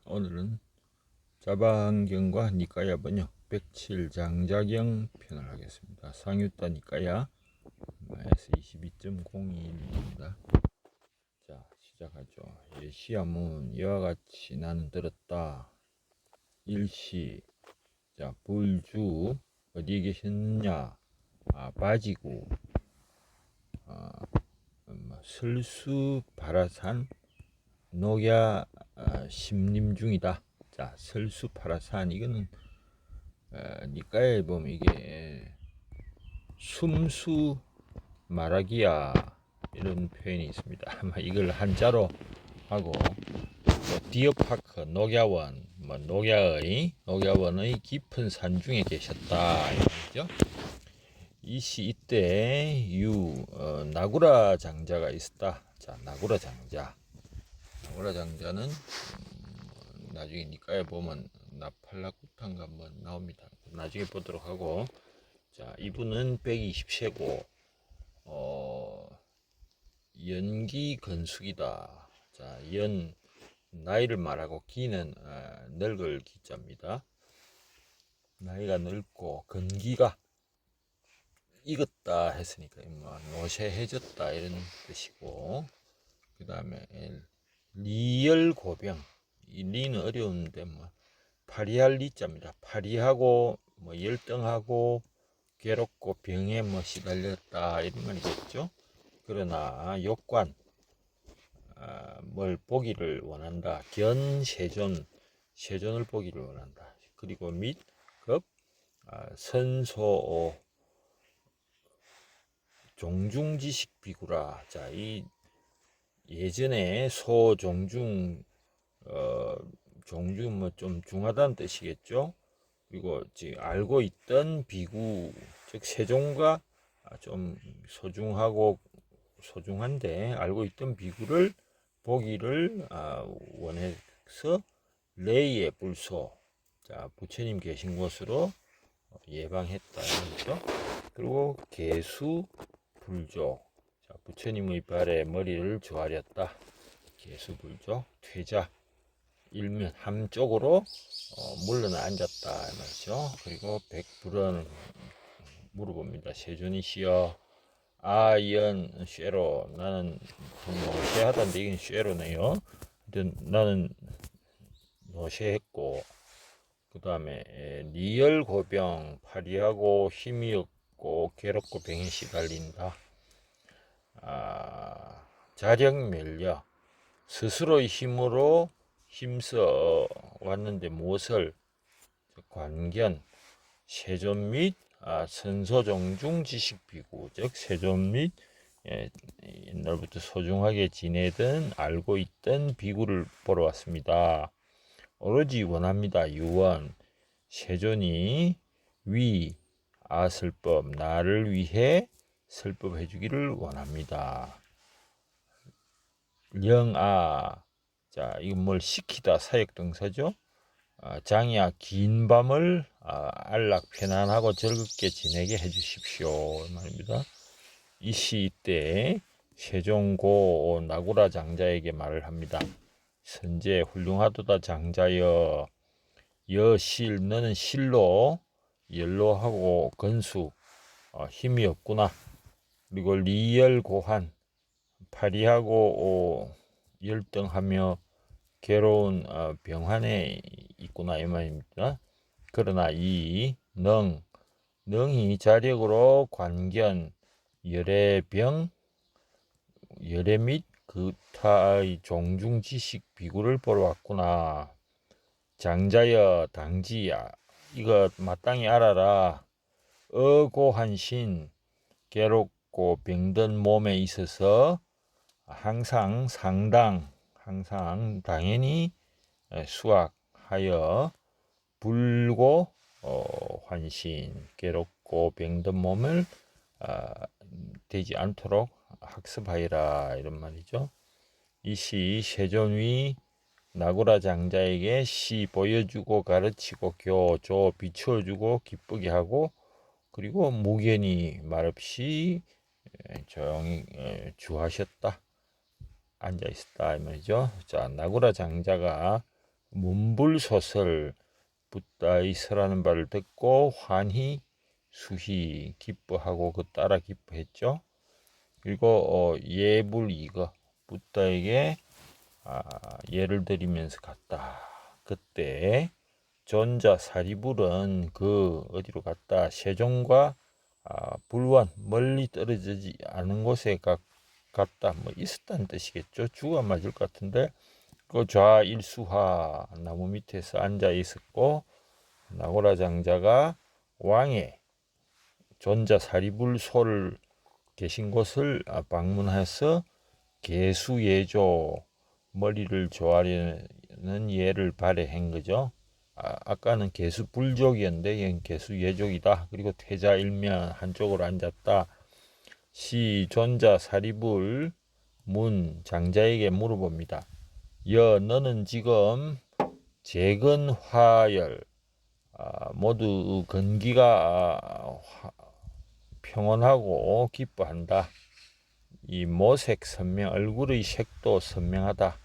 오늘은 자바안경과 니까야 번역 107 장자경 편을 하겠습니다. 상유따 니까야 S22.02입니다. 자, 시작하죠. 시야문 이와 같이 나는 들었다. 일시. 자, 불주 어디에 계셨느냐? 바지구. 설수 바라산 녹야 심림 중이다. 자, 설수 파라산 이거는 니까에 보면 이게 숨수 말하기야 이런 표현이 있습니다. 아마 이걸 한자로 하고 또 디어파크 녹야원 녹야원의 깊은 산중에 계셨다 이죠. 이시 이때 나구라 장자가 있었다. 자, 나구라 장자는 나중에 니까에 보면 나팔라쿠탄가 한번 나옵니다. 나중에 보도록 하고, 자, 이분은 120세고 연기 건숙이다. 자, 나이를 말하고 기는 늙을 기자입니다. 나이가 늙고 건기가 익었다 했으니까 노쇠해졌다 이런 뜻이고, 그 다음에 리열고병, 이 리는 어려운데 파리할 리자입니다. 파리하고 열등하고 괴롭고 병에 시달렸다 이런 말이겠죠. 그러나 욕관 뭘 보기를 원한다. 세존을 보기를 원한다. 그리고 및급 선소 종중지식 비구라. 자, 이 예전에 소종중 종중 좀 중하다는 뜻이겠죠. 그리고 지금 알고 있던 비구, 즉 세종과 좀 소중한데 알고 있던 비구를 보기를 원해서 레이의 불소. 자, 부처님 계신 곳으로 예방했다 그렇죠. 그리고 개수 불조. 자, 부처님의 발에 머리를 조아렸다. 개수불조. 퇴자 일면 한쪽으로 물러나 앉았다 말이죠. 그리고 백불은 물어봅니다. 세존이시여, 아연 쉐로. 나는 노쇠하다는데 이건 쉐로네요. 나는 노쇠했고, 그 다음에 리열고병, 파리하고 힘이 없고 괴롭고 병에 시달린다. 자력멸력, 스스로의 힘으로 힘써 왔는데 무엇을 관견, 세존 및 선소종중 지식비구, 즉 세존 및 옛날부터 소중하게 지내던 알고 있던 비구를 보러 왔습니다. 오로지 원합니다. 유원, 세존이 슬법, 나를 위해 설법 해주기를 원합니다. 자, 이건 뭘 시키다, 사역동사죠. 장이야, 긴 밤을 안락 편안하고 즐겁게 지내게 해주십시오 말입니다. 이시 이때 세종고 나구라 장자에게 말을 합니다. 선제 훌륭하도다 장자여, 여실, 너는 실로 연로하고 건수 힘이 없구나. 그리고 리열고한, 파리하고 열등하며 괴로운 병환에 있구나 이 말입니다. 그러나 이 능이 자력으로 관견 열애 및 그타의 종중지식 비구를 보러 왔구나. 장자여, 당지야, 이거 마땅히 알아라. 어고한신, 괴롭고 병든 몸에 있어서 항상 당연히 수학하여 불고 환신, 괴롭고 병든 몸을 되지 않도록 학습하여라 이런 말이죠. 이시 세존위 나구라 장자에게 시 보여주고 가르치고 교조 비추어주고 기쁘게 하고, 그리고 무견히 말없이 조용히 주하셨다. 앉아 있었다 이 말이죠. 자, 나구라 장자가 문불소설 붓다이서라는 말을 듣고 환희 수희 기뻐하고 그 따라 기뻐했죠. 그리고 예불 이거 붓다에게 예를 드리면서 갔다. 그때 전자 사리불은 그 어디로 갔다. 세종과 불원 멀리 떨어지지 않은 곳에 갔다. 뭐 있었다는 뜻이겠죠. 주가 맞을 것 같은데 그 좌일수하 나무 밑에서 앉아 있었고 나고라 장자가 왕의 전자 사리불소를 계신 곳을 방문해서 개수예조 머리를 조아리는 예를 발해한 거죠. 아까는 개수불족이었는데 얘는 개수예족이다. 그리고 태자일면 한쪽으로 앉았다. 시 전자 사리불 문 장자에게 물어봅니다. 너는 지금 재건화열 모두 건기가 평온하고 기뻐한다. 이 모색 선명 얼굴의 색도 선명하다.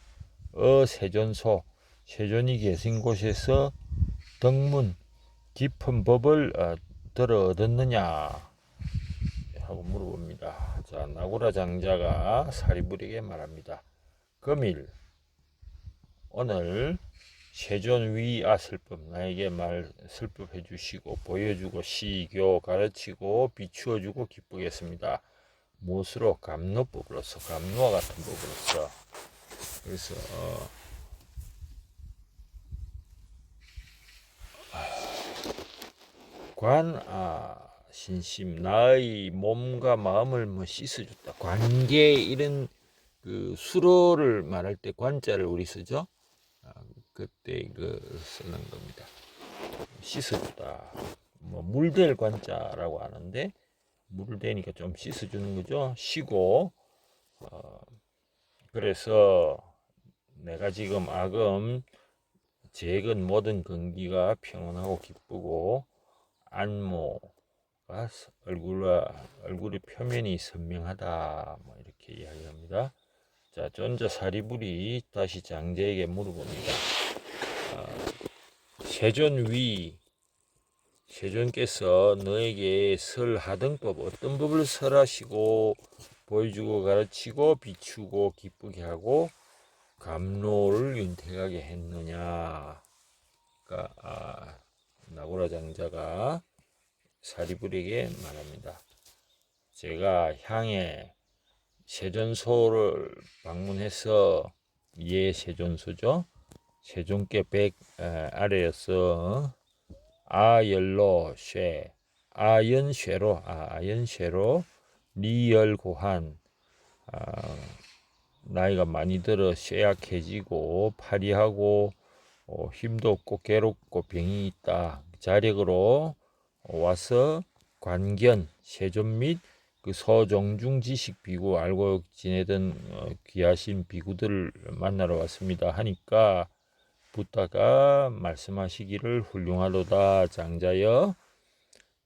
세존소 세존이 계신 곳에서 덕문 깊은 법을 들어 얻었느냐 하고 물어봅니다. 자, 나고라 장자가 사리불에게 말합니다. 금일 오늘 세존 위아슬법 나에게 말 슬법해 주시고 보여주고 시교 가르치고 비추어주고 기쁘겠습니다. 무엇으로? 감노법으로서 감노와 같은 법으로서. 그래서 신심 나의 몸과 마음을 뭐 씻어줬다. 관계 이런 그 수로를 말할 때 관자를 우리 쓰죠. 그때 쓰는 겁니다. 씻어주다. 뭐 물댈 관자라고 하는데 물을 대니까 좀 씻어주는 거죠. 쉬고 그래서 내가 지금 재건 모든 건기가 평온하고 기쁘고 안모가 얼굴의 표면이 선명하다. 뭐 이렇게 이야기합니다. 자, 전자 사리불이 다시 장자에게 물어봅니다. 세존께서 너에게 설하등법 어떤 법을 설하시고 보여주고 가르치고 비추고 기쁘게 하고 감로를 윤택하게 했느냐. 그러니까 나고라 장자가 사리불에게 말합니다. 제가 향해 세존소를 방문해서 세존소죠. 세종께 백 아래에서 아연로 쇠 아연쇠로 리열고한 나이가 많이 들어 쇠약해지고 파리하고 힘도 없고 괴롭고 병이 있다. 자력으로 와서 관견 세존 및 그 서정중 지식 비구 알고 지내던 귀하신 비구들을 만나러 왔습니다 하니까 붓다가 말씀하시기를 훌륭하도다. 장자여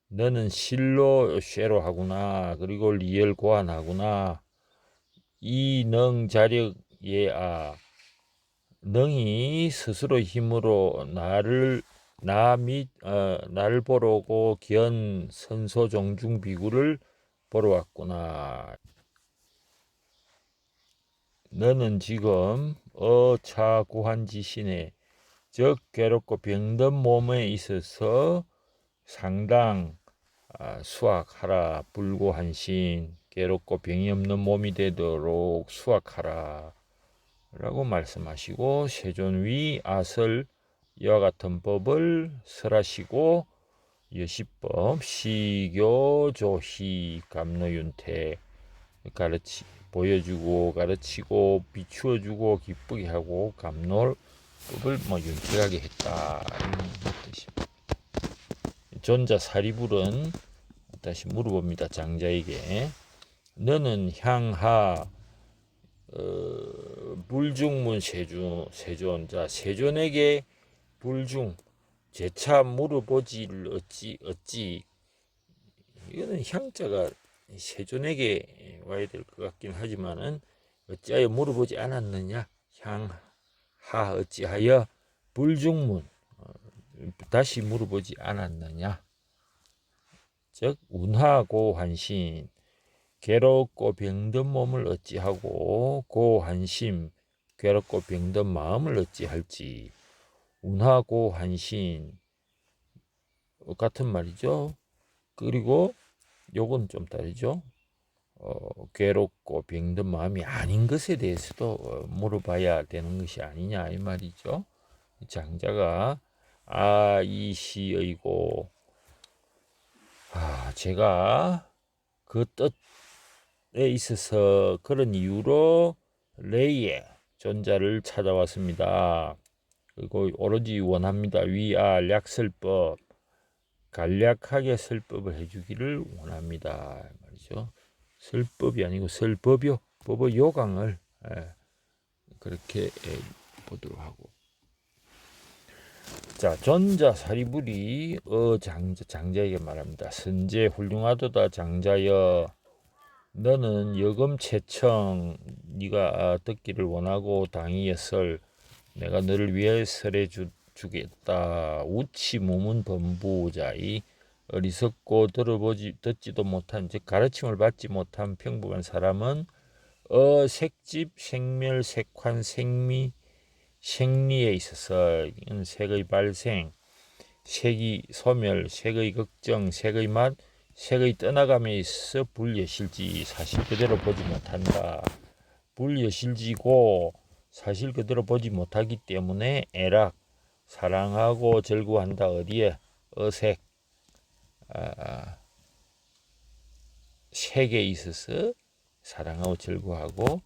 너는 실로 쇠로 하구나. 그리고 리얼 고안하구나. 이 능 자력에 능이 스스로 힘으로 나를 보러 오고 견 선소 정중 비구를 보러 왔구나. 너는 지금 어차구한지신에 즉 괴롭고 병든 몸에 있어서 상당 수학하라. 불고한신 괴롭고 병이 없는 몸이 되도록 수학하라 라고 말씀하시고 세존위 아설 이와 같은 법을 설하시고 여시법 시교조희 감노윤태 보여주고 가르치고 비추어주고 기쁘게 하고 감노법을 윤택하게 했다. 이런 뜻입니다. 전자 사리불은 다시 물어봅니다. 장자에게 너는 향하 불중문 세존 자 세존에게 불중 재차 물어보지를 어찌 이거는 향자가 세존에게 와야 될 것 같긴 하지만은 어찌하여 물어보지 않았느냐. 향하 어찌하여 불중문 다시 물어보지 않았느냐. 즉 운하고 한신 괴롭고 병든 몸을 어찌하고 고한심 괴롭고 병든 마음을 어찌할지. 운하고 한신 같은 말이죠. 그리고 요건 좀 다르죠. 괴롭고 병든 마음이 아닌 것에 대해서도 물어봐야 되는 것이 아니냐 이 말이죠. 장자가 이 시의고 제가 그 뜻에 있어서 그런 이유로 레이의 존자를 찾아왔습니다. 그리고 오로지 원합니다. 위아 약설법 간략하게 설법을 해주기를 원합니다 말이죠. 설법이 아니고 설법요 법의 요강을 그렇게 보도록 하고. 자, 전자 사리불이 장자에게 말합니다. 선제 훌륭하도다 장자여, 너는 여금채청 네가 듣기를 원하고 당이었을 내가 너를 위해 설해 주겠다. 우치 무문 범부자이 어리석고 듣지도 못한 즉 가르침을 받지 못한 평범한 사람은 색집 색멸 색환 생미 생리에 있어서 색의 발생, 색이 소멸, 색의 걱정, 색의 맛, 색의 떠나감에 있어 불여실지 사실 그대로 보지 못한다. 불여실지고 사실 그대로 보지 못하기 때문에 애락, 사랑하고 절구한다. 어디에? 어색, 색에 있어서 사랑하고 절구하고.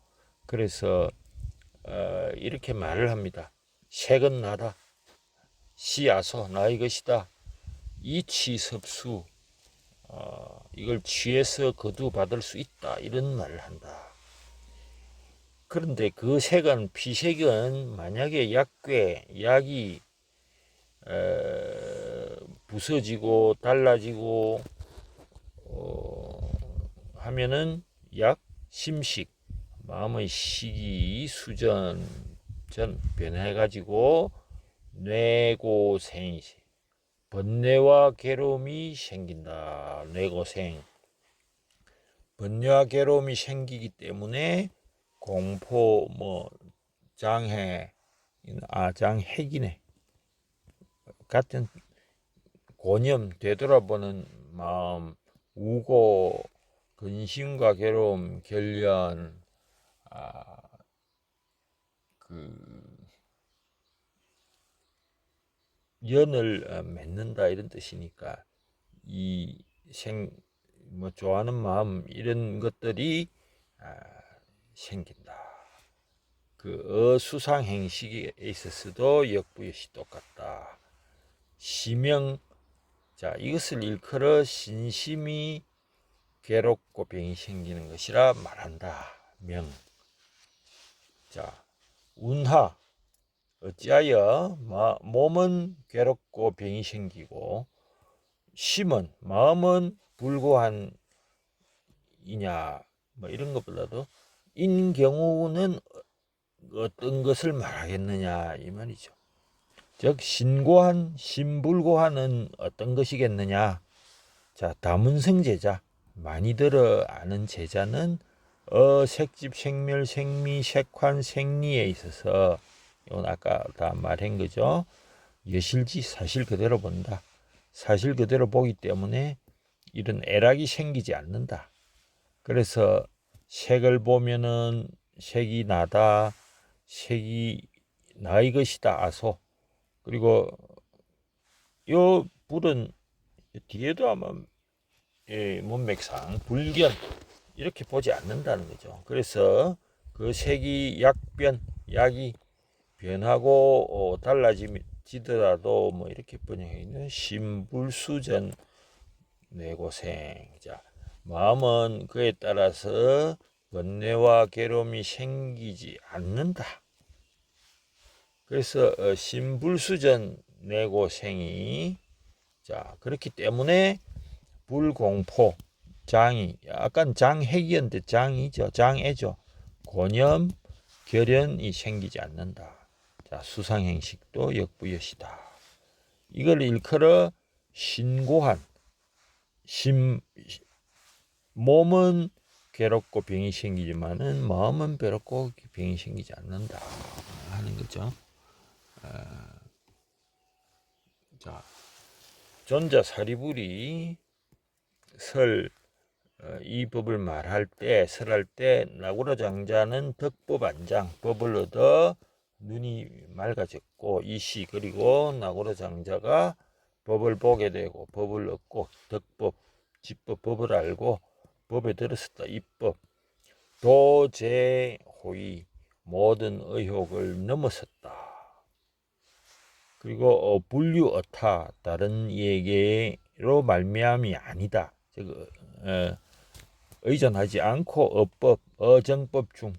그래서 이렇게 말을 합니다. 색은 나다. 시아소 나의 것이다. 이치섭수 이걸 취해서 거두받을 수 있다. 이런 말을 한다. 그런데 그 색은 피색은 만약에 약이 부서지고 달라지고 하면은 약 심식 마음의 식이 수전 변해가지고 뇌고생이 번뇌와 괴로움이 생긴다. 뇌고생 번뇌와 괴로움이 생기기 때문에 공포 장해 장해기네 같은 고념 되돌아보는 마음 우고 근심과 괴로움 결련 연을 맺는다 이런 뜻이니까 이 좋아하는 마음 이런 것들이 생긴다. 그 수상행식에 있어서도 역부여시 똑같다. 시명 자 이것을 일컬어 신심이 괴롭고 병이 생기는 것이라 말한다. 명. 자 운하 어찌하여 몸은 괴롭고 병이 생기고 심은 마음은 불고한 이냐 이런 것보다도 인 경우는 어떤 것을 말하겠느냐 이 말이죠. 즉 신고한 신불고한은 어떤 것이겠느냐. 자 다문성제자 많이 들어 아는 제자는 색집 색멸 생미 색환 생리에 있어서 이건 아까 다 말한 거죠. 여실지 사실 그대로 본다. 사실 그대로 보기 때문에 이런 애락이 생기지 않는다. 그래서 색을 보면은 색이 나다. 색이 나의 것이다. 아소. 그리고 요 불은 뒤에도 아마 문맥상 불견 이렇게 보지 않는다는 거죠. 그래서 그 색이 약이 변하고 달라지더라도 이렇게 번역해 있는 신불수전 뇌고생. 자, 마음은 그에 따라서 번뇌와 괴로움이 생기지 않는다. 그래서 신불수전 뇌고생이 자 그렇기 때문에 불공포 장이 약간 장해기였는데 장이죠. 장애죠. 고념 결연이 생기지 않는다. 자, 수상 행식도 역부여시다. 이걸 일컬어 신고한. 몸은 괴롭고 병이 생기지만은 마음은 괴롭고 병이 생기지 않는다 하는 거죠. 자, 존자 사리불이 이 법을 말할 때, 설할 때 나구라 장자는 덕법 안장, 법을 얻어 눈이 맑아졌고 이시 그리고 나구라 장자가 법을 보게 되고 법을 얻고 덕법, 지법, 법을 알고 법에 들었었다. 입법, 도제호의 모든 의혹을 넘어섰다. 그리고 불유어타 다른 예계로 말미암이 아니다. 의존하지 않고 어법, 어정법 중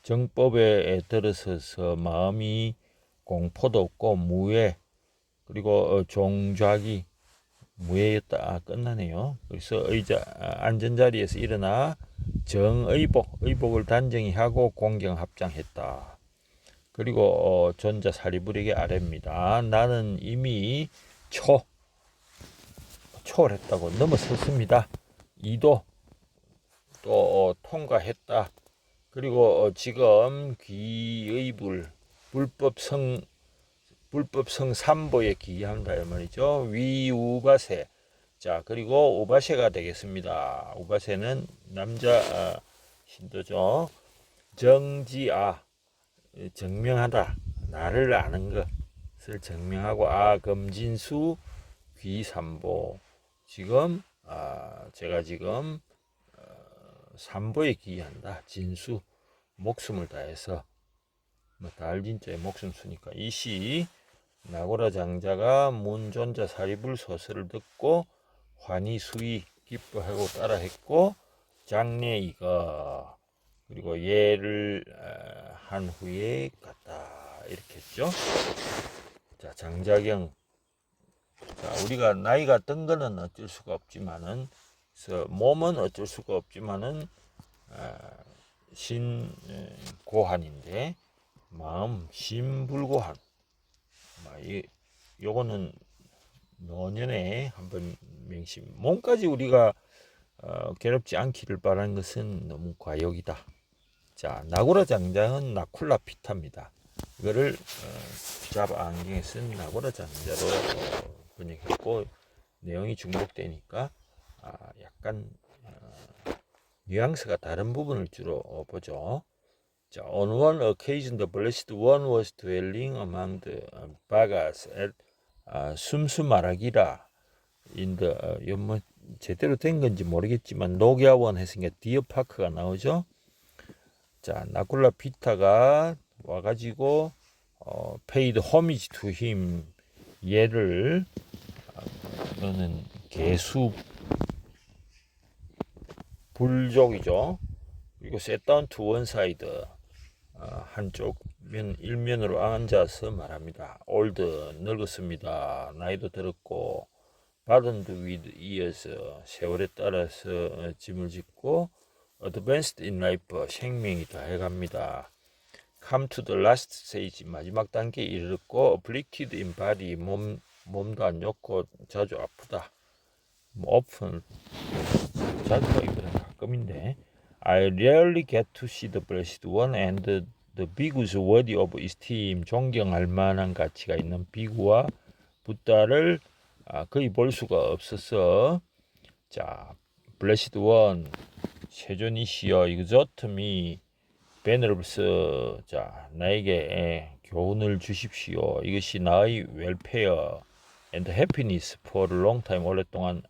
정법에 들어서서 마음이 공포도 없고 무예 그리고 종좌기 무예였다. 끝나네요. 그래서 안전자리에서 일어나 의복을 단정히 하고 공경 합장했다. 그리고 존자 사리불에게 아뢰입니다. 나는 이미 초월했다고 넘어섰습니다. 이도 또 통과했다. 그리고 지금 귀의불 불법성 삼보에 기한다 이 말이죠. 위우바세. 자, 그리고 우바세가 되겠습니다. 우바세는 남자 신도죠. 정지아, 증명하다. 나를 아는 것을 증명하고 금진수 귀삼보. 지금 제가 지금 삼보에 기한다. 진수, 목숨을 다해서 달진자에 목숨 쓰니까 이시 나고라 장자가 문존자 사리불 소설을 듣고 환희수의 기뻐하고 따라했고 장례이가 그리고 예를 한 후에 갔다 이렇게 했죠. 자, 장자경. 자, 우리가 나이가 든 거는 어쩔 수가 없지만은 몸은 어쩔 수가 없지만은 신고한인데 마음 신불고한. 요거는 노년에 한번 명심. 몸까지 우리가 괴롭지 않기를 바라는 것은 너무 과욕이다. 자, 나고라 장자는 나쿨라 피타입니다. 이거를 자바 안경에 쓴 나고라 장자로 번역했고 내용이 중복되니까 약간 뉘앙스가 다른 부분을 주로 보죠. 자, on one occasion the blessed one was dwelling among the Bhagas at 숨수 말하기라 in the 뭐 제대로 된 건지 모르겠지만 녹야원 했으니까 디어파크가 나오죠. 자, 나쿨라 피타가 와가지고 paid homage to him. 얘를 너는 개수 불족이죠. 그리고 sat down to one side. 한쪽 일면으로 앉아서 말합니다. old 늙었습니다. 나이도 들었고 burdened with years 세월에 따라서 짐을 짓고 advanced in life 생명이 다해갑니다. come to the last stage 마지막 단계에 이르렀고 afflicted in body 몸도 안 좋고 자주 아프다. often 자주가 이거는 가끔인데 I rarely get to see the blessed one and the 비구's worthy of esteem 존경할 만한 가치가 있는 비구와 붓다를 거의 볼 수가 없어서 자 blessed one 세존이시여 exhort me venerable 자 나에게 교훈을 주십시오. 이것이 나의 welfare and happiness for a long time 오랫동안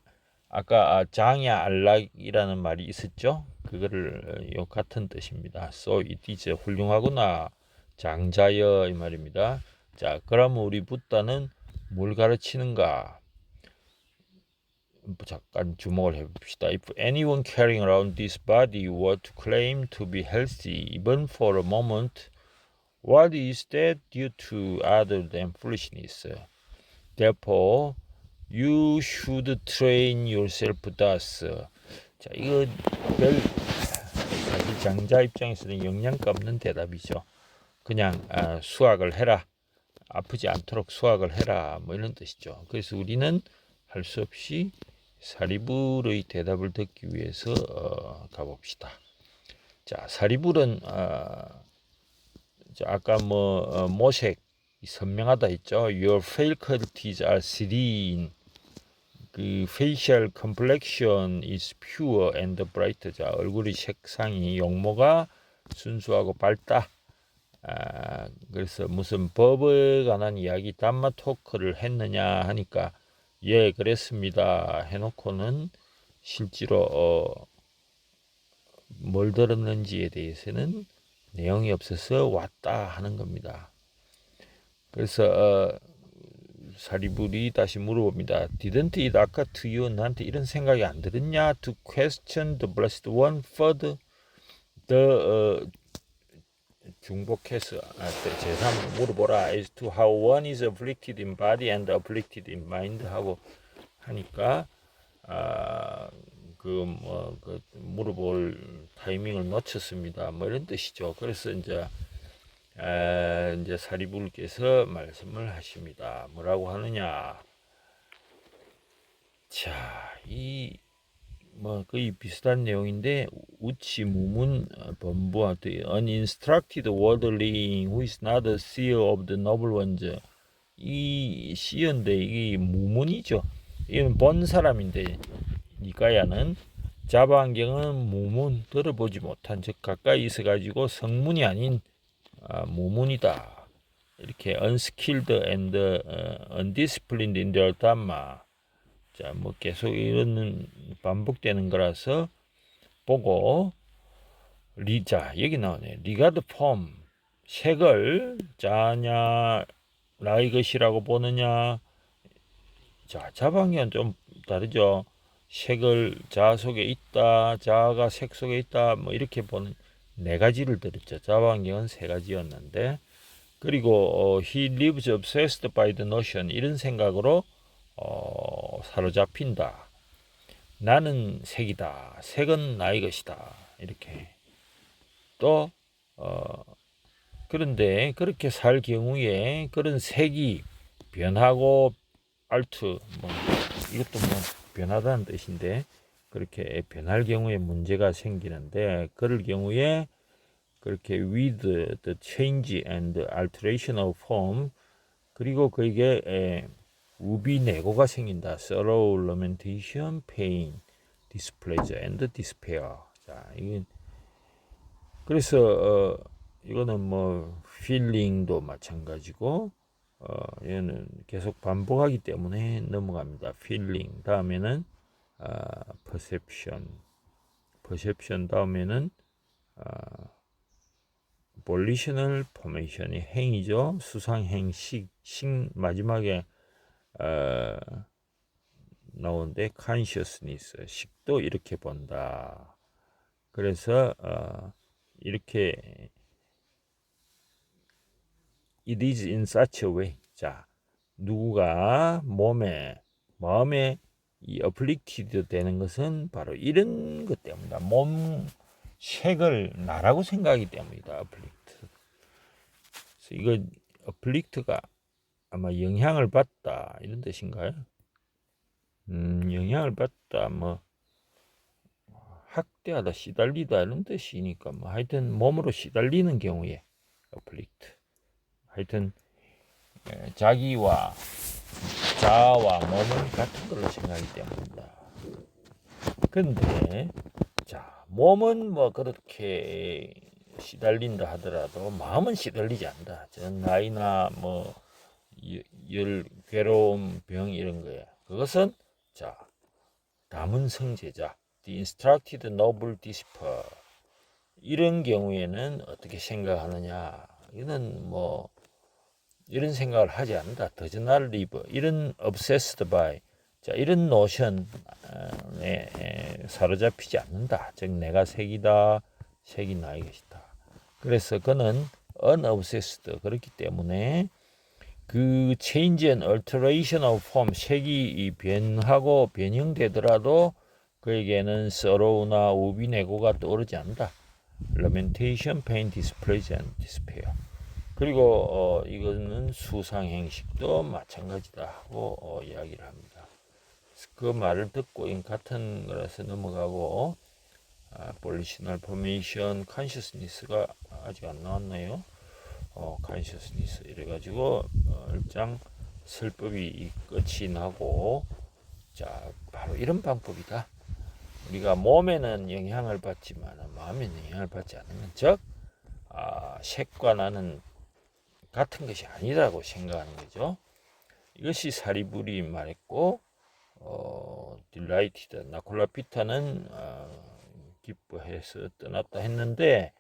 아까 장야 안락이라는 말이 있었죠. 그거를 요 같은 뜻입니다. So it is 훌륭하구나 장자여 이 말입니다. 자, 그러면 우리 붓다는 뭘 가르치는가? 잠깐 주목을 해봅시다. If anyone carrying around this body were to claim to be healthy even for a moment, what is that due to other than foolishness? Therefore, you should train yourself thus. 자, 이거 사실 장자 입장에서는 영양가 없는 대답이죠. 그냥 수학을 해라. 아프지 않도록 수학을 해라 뭐 이런 뜻이죠. 그래서 우리는 할 수 없이 사리불의 대답을 듣기 위해서 가봅시다. 자, 사리불은 아까 모색 선명하다 했죠. Your faculties are serene. 그 facial complexion is pure and bright. 자, 얼굴의 색상이 용모가 순수하고 밝다. 그래서 무슨 법에 관한 이야기 담마 토크를 했느냐 하니까 예 그랬습니다 해놓고는 실제로 뭘 들었는지에 대해서는 내용이 없어서 왔다 하는 겁니다. 그래서 사리불이 다시 물어봅니다. Didn't it occur to you? 나한테 이런 생각이 안 들었냐? To question the blessed one further. The 중복해서 제3 물어보라. As to how one is afflicted in body and afflicted in mind 하고 하니까 그 물어볼 타이밍을 놓쳤습니다. 뭐 이런 뜻이죠. 그래서 이제 사리불께서 말씀을 하십니다. 뭐라고 하느냐? 자, 거의 비슷한 내용인데 우치 무문 범부와 uninstructed worldling who is not a seer of the noble ones. 이 시인데 이게 무문이죠. 이건 본 사람인데 니까야는 자바안경은 무문 들어보지 못한 즉 가까이 있어 가지고 성문이 아닌 무문이다. 이렇게 unskilled and undisciplined in their dhamma. 자, 뭐 계속 이런 반복되는 거라서 보고 자 여기 나오네. 리가드 폼 색을 자냐 나의 것이라고 보느냐. 자, 자방견 좀 다르죠. 색을 자 속에 있다, 자가 색 속에 있다, 뭐 이렇게 보는 네 가지를 들었죠. 자방견은 세 가지였는데 그리고 he lives obsessed by the notion 이런 생각으로 사로잡힌다. 나는 색이다. 색은 나의 것이다. 이렇게 또 그런데 그렇게 살 경우에 그런 색이 변하고 알트 이것도 변하다는 뜻인데 그렇게 변할 경우에 문제가 생기는데 그럴 경우에 그렇게 with the change and alteration of form 그리고 그게 우비내고가 생긴다. sorrow, lamentation, pain, displeasure and despair. 자, 이건 그래서 이거는 feeling도 마찬가지고 얘는 계속 반복하기 때문에 넘어갑니다. feeling 다음에는 perception 다음에는 volitional formation이 행위죠. 수상행식 마지막에 나오는데 consciousness 식도 이렇게 본다. 그래서 이렇게 it is in such a way. 자, 누구가 마음에 이 afflicted 되는 것은 바로 이런 것 때문이다. 몸 색을 나라고 생각하기 때문이다. afflicted. 그래서 이거 afflict가 아마 영향을 받다 이런 뜻인가요? 영향을 받다 학대하다 시달리다 이런 뜻이니까 하여튼 몸으로 시달리는 경우에 afflict. 하여튼 자기와 자아와 몸은 같은 걸로 생각하기 때문이다. 근데 자 몸은 그렇게 시달린다 하더라도 마음은 시달리지 않는다. 전 나이나 괴로움, 병 이런 거야. 그것은 자 다문성제자, the instructed noble disciple 이런 경우에는 어떻게 생각하느냐? 이는 이런 생각을 하지 않는다. does not live 이런 obsessed by 자 이런 노션에 사로잡히지 않는다. 즉 내가 색이다, 색이 나의 것이다. 그래서 그는 unobsessed 그렇기 때문에 그 change and alteration of form 색이 변하고 변형되더라도 그에게는 sorrow나 우비내고가 떠오르지 않는다. lamentation, pain, displeasure and despair. 그리고 이거는 수상 형식도 마찬가지다 하고 이야기를 합니다. 그 말을 듣고 같은 거라서 넘어가고 볼리셔널 포메이션 컨셔스니스가 아직 안 나왔나요? 컨셔스니스 이래가지고 일장 설법이 끝이 나고 자 바로 이런 방법이다. 우리가 몸에는 영향을 받지만 마음에는 영향을 받지 않는 즉 색과 나는 같은 것이 아니라고 생각하는 거죠. 이것이 사리불이 말했고 딜라이티다 나콜라피타는 기뻐해서 떠났다 했는데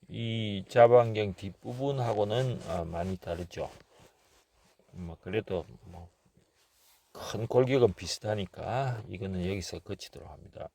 이 자반경 뒷부분하고는 많이 다르죠. 그래도 큰 골격은 비슷하니까 이거는 여기서 거치도록 합니다.